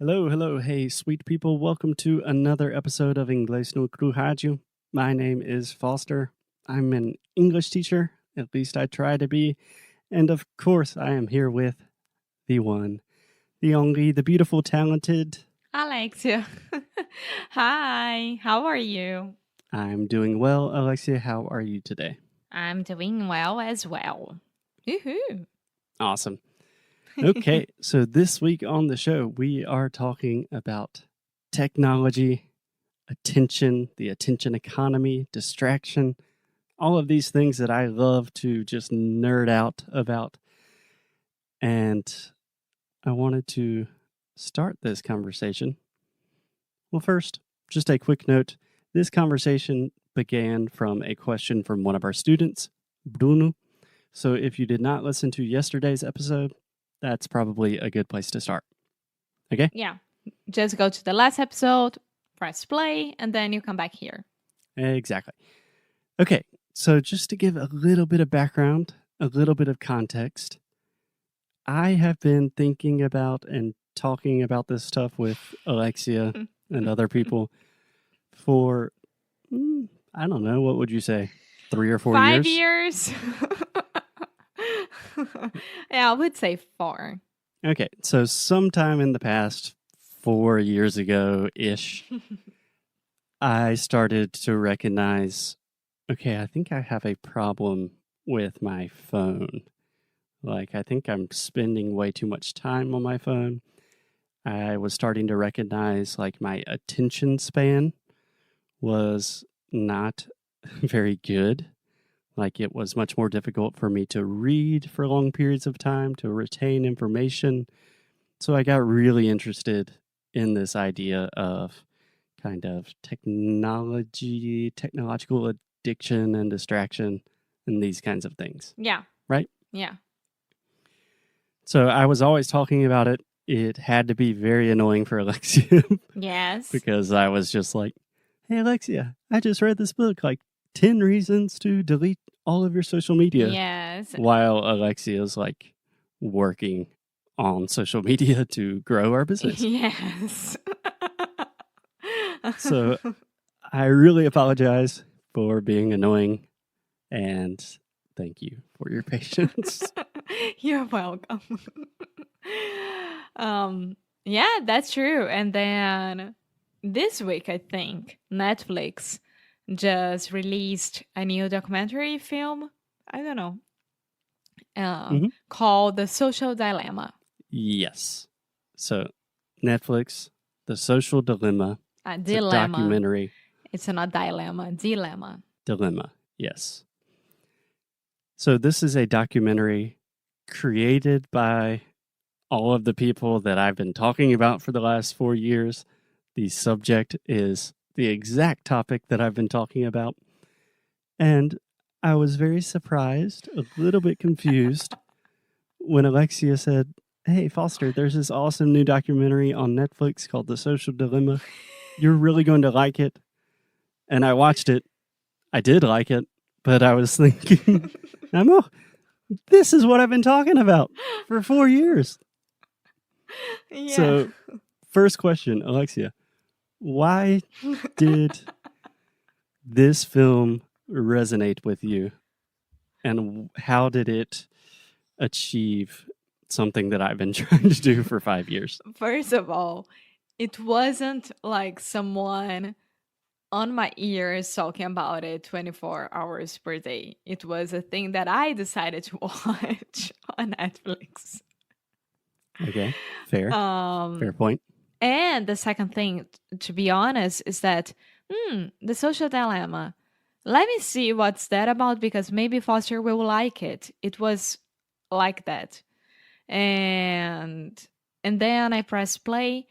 Hello, hello, hey, sweet people. Welcome to another episode of Inglês no Rádio. My name is Foster. I'm an English teacher, at least I try to be. And of course, I am here with the one, the only, the beautiful, talented. Alexia. Hi, how are you? I'm doing well. Alexia, how are you today? I'm doing well as well. Woohoo. Awesome. Okay, so this week on the show, we are talking about technology, attention, the attention economy, distraction, all of these things that I love to just nerd out about. And I wanted to start this conversation. Well, first, just a quick note. This conversation began from a question from one of our students, Bruno. So if you did not listen to yesterday's episode, that's probably a good place to start. Okay? Yeah, just go to the last episode, press play, and then you come back here. Exactly. Okay, so just to give a little bit of background, a little bit of context, I have been thinking about and talking about this stuff with Alexia and other people for, I don't know, what would you say, 3 or 4 5 years? years? Yeah, I would say 4. Okay, so sometime in the past 4 years ago-ish, I started to recognize, okay, I think I have a problem with my phone. Like, I think I'm spending way too much time on my phone. I was starting to recognize, like, my attention span was not very good. Like, it was much more difficult for me to read for long periods of time, to retain information. So I got really interested in this idea of kind of technological addiction and distraction and these kinds of things. Yeah. Right? Yeah. So I was always talking about it. It had to be very annoying for Alexia. Yes. Because I was just like, hey, Alexia, I just read this book, like 10 reasons to delete all of your social media. Yes. While Alexia's like working on social media to grow our business. Yes. So I really apologize for being annoying and thank you for your patience. You're welcome. Yeah, that's true. And then this week, I think Netflix just released a new documentary film. I don't know. Called The Social Dilemma. Yes. So Netflix, The Social Dilemma. A It's dilemma. a documentary. It's not dilemma, dilemma. Dilemma, yes. So this is a documentary created by all of the people that I've been talking about for the last 4 years. The subject is the exact topic that I've been talking about. And I was very surprised, a little bit confused, when Alexia said, hey, Foster, there's this awesome new documentary on Netflix called The Social Dilemma. You're really going to like it. And I watched it. I did like it, but I was thinking, this is what I've been talking about for 4 years. Yeah. So, first question, Alexia, why did this film resonate with you? And how did it achieve something that I've been trying to do for 5 years? First of all, it wasn't like someone on my ears talking about it 24 hours per day. It was a thing that I decided to watch on Netflix. Okay, fair. Fair point. And the second thing, to be honest, is that The Social Dilemma. Let me see what's that about, because maybe Foster will like it. It was like that. And then I pressed play.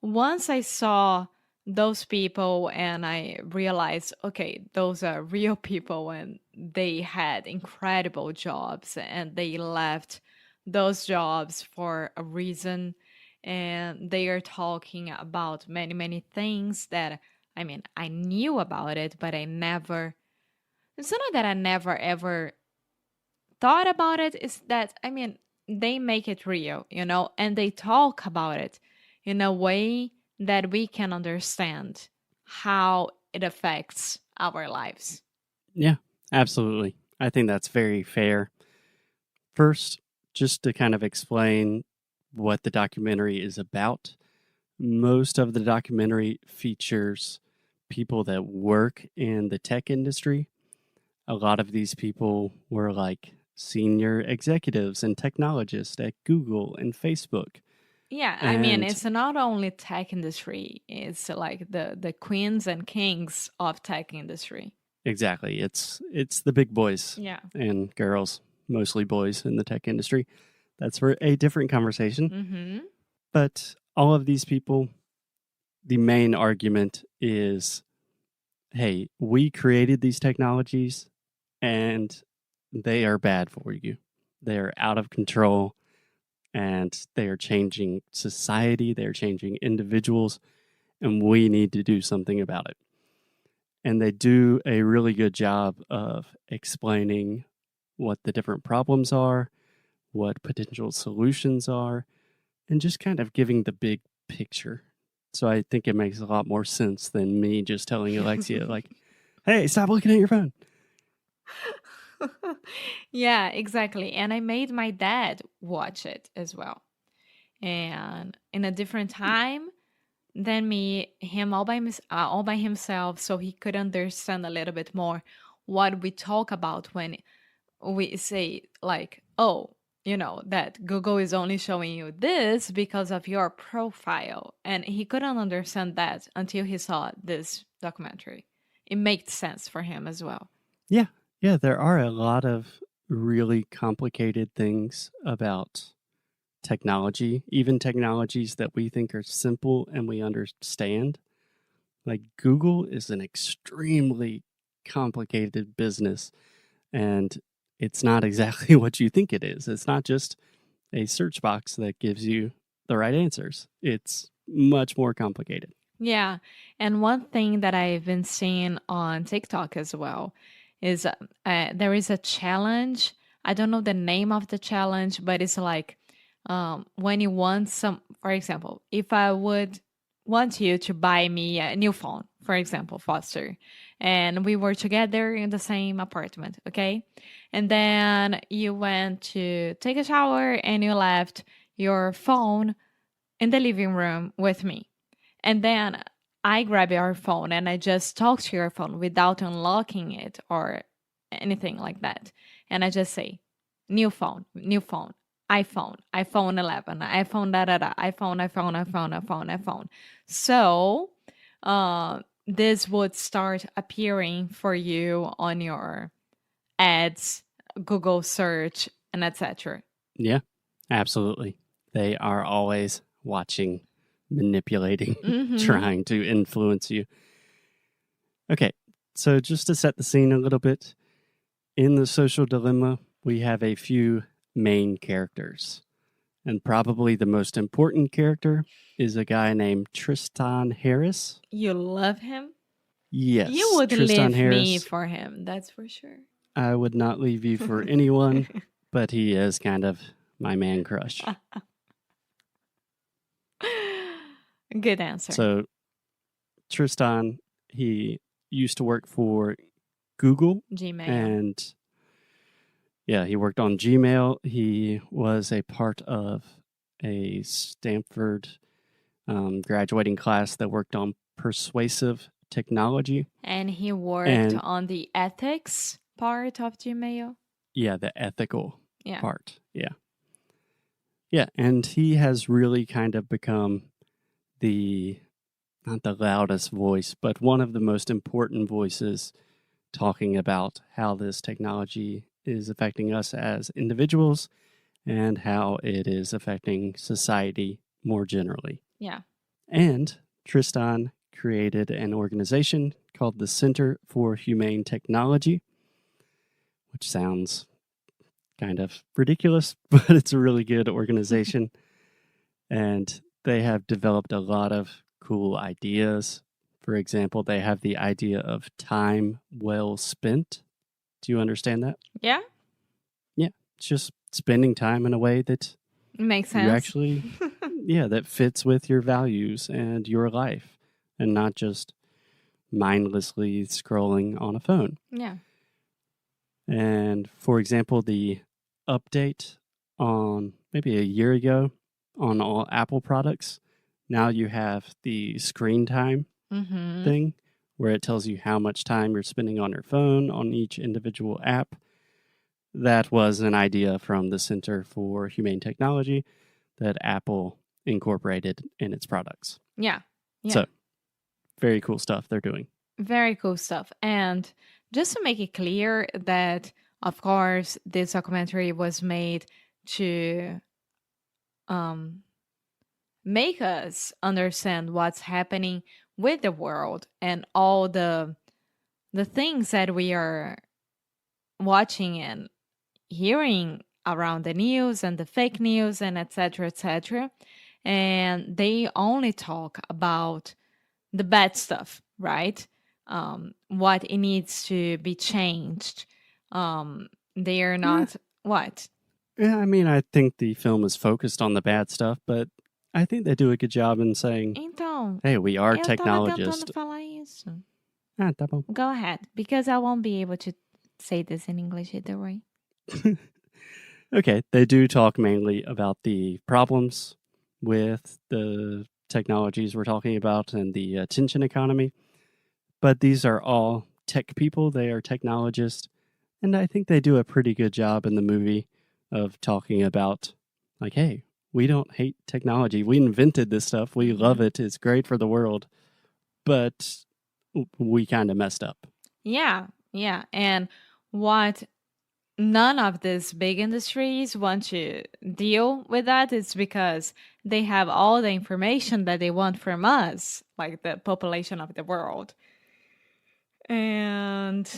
Once I saw those people and I realized, okay, those are real people and they had incredible jobs and they left those jobs for a reason. And they are talking about many, many things that, I mean, I knew about it, but it's not that I never ever thought about it. It's that, I mean, they make it real, and they talk about it, in a way that we can understand how it affects our lives. Yeah, absolutely. I think that's very fair. First, just to kind of explain what the documentary is about, most of the documentary features people that work in the tech industry. A lot of these people were like senior executives and technologists at Google and Facebook. Yeah, I mean, And it's not only tech industry, it's like the queens and kings of tech industry. exactly, it's the big boys Yeah. and girls, mostly boys in the tech industry. That's for a different conversation. Mm-hmm. But all of these people, the main argument is, hey, we created these technologies and they are bad for you. They are out of control and they are changing society, they're changing individuals, and we need to do something about it. And they do a really good job of explaining what the different problems are, what potential solutions are, and just kind of giving the big picture. So I think it makes a lot more sense than me just telling Alexia, like, hey, stop looking at your phone. Yeah, exactly. And I made my dad watch it as well. And in a different time than me, him all by himself, so he could understand a little bit more what we talk about when we say like, oh, that Google is only showing you this because of your profile. And he couldn't understand that until he saw this documentary. It made sense for him as well. Yeah. Yeah. There are a lot of really complicated things about technology, even technologies that we think are simple and we understand. Like Google is an extremely complicated business and it's not exactly what you think it is. It's not just a search box that gives you the right answers. It's much more complicated. Yeah. And one thing that I've been seeing on TikTok as well is there is a challenge. I don't know the name of the challenge, but it's like when you want for example, if I would want you to buy me a new phone, for example, Foster, and we were together in the same apartment, okay? And then you went to take a shower and you left your phone in the living room with me. And then I grab your phone and I just talk to your phone without unlocking it or anything like that. And I just say, new phone, iPhone 11, iPhone da da da, iPhone. So this would start appearing for you on your ads, Google search, and etc. Yeah, absolutely. They are always watching, manipulating, Mm-hmm. trying to influence you. Okay, so just to set the scene a little bit, in the social dilemma, we have a few main characters. And probably the most important character is a guy named Tristan Harris. You love him? Yes, You would Tristan leave me Harris. for him, that's for sure. I would not leave you for anyone, but he is kind of my man crush. Good answer. So Tristan, he used to work for Google. Gmail. And yeah, he worked on Gmail. He was a part of a Stanford graduating class that worked on persuasive technology. And he worked on the ethics part of Gmail. Yeah, the ethical part. Yeah. Yeah, and he has really kind of become not the loudest voice, but one of the most important voices talking about how this technology is affecting us as individuals and how it is affecting society more generally. Yeah. And Tristan created an organization called the Center for Humane Technology, which sounds kind of ridiculous, but it's a really good organization. And they have developed a lot of cool ideas. For example, they have the idea of time well spent. Do you understand that? Yeah. Yeah. It's just spending time in a way that makes sense. you actually that fits with your values and your life, and not just mindlessly scrolling on a phone. Yeah. And for example, the update on maybe a year ago on all Apple products, now you have the screen time Mm-hmm. thing where it tells you how much time you're spending on your phone on each individual app. That was an idea from the Center for Humane Technology that Apple incorporated in its products. Yeah. Yeah. So, very cool stuff they're doing. Very cool stuff. And just to make it clear that, of course, this documentary was made to make us understand what's happening with the world and all the things that we are watching and hearing around the news and the fake news and etc etc, and they only talk about the bad stuff, right? What it needs to be changed. They are not what? Yeah, I mean, I think the film is focused on the bad stuff, but I think they do a good job in saying, Então, hey, we are eu tava technologists. tentando falar isso. Ah, tá bom. Go ahead, because I won't be able to say this in English either way. Okay, they do talk mainly about the problems with the technologies we're talking about and the attention economy. But these are all tech people. They are technologists. And I think they do a pretty good job in the movie of talking about, like, hey, we don't hate technology. We invented this stuff. We love it. It's great for the world. But we kind of messed up. Yeah, yeah. And what none of these big industries want to deal with that is because they have all the information that they want from us, like the population of the world. And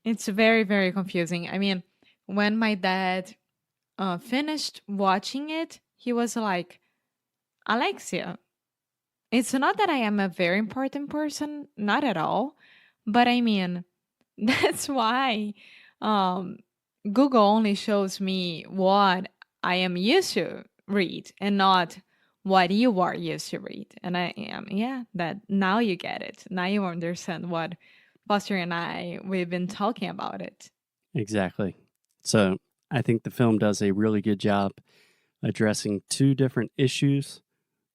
it's very, very confusing. I mean, when my dad finished watching it, he was like, Alexia, it's not that I am a very important person, not at all. But I mean, that's why Google only shows me what I am used to read and not what you are used to read. And I am, that now you get it. Now you understand what Foster and we've been talking about it. Exactly. So I think the film does a really good job addressing two different issues.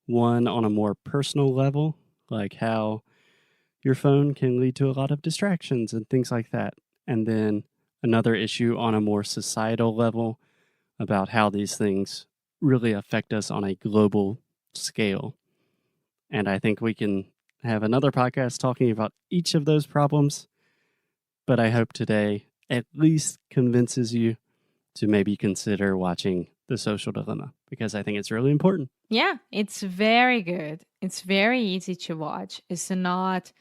One on a more personal level, like how your phone can lead to a lot of distractions and things like that. And then another issue on a more societal level about how these things really affect us on a global scale. And I think we can have another podcast talking about each of those problems. But I hope today at least convinces you to maybe consider watching The Social Dilemma, because I think it's really important. Yeah, it's very good. It's very easy to watch. It's not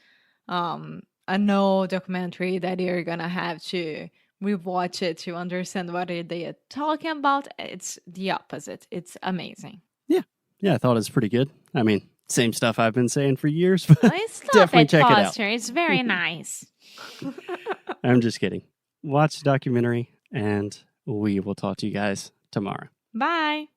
a no documentary that you're gonna have to rewatch it to understand what they are talking about. It's the opposite. It's amazing. Yeah, I thought it was pretty good. I mean, same stuff I've been saying for years, but Stop definitely it, check it out. Foster. It's very nice. I'm just kidding. Watch the documentary, and we will talk to you guys tomorrow. Bye.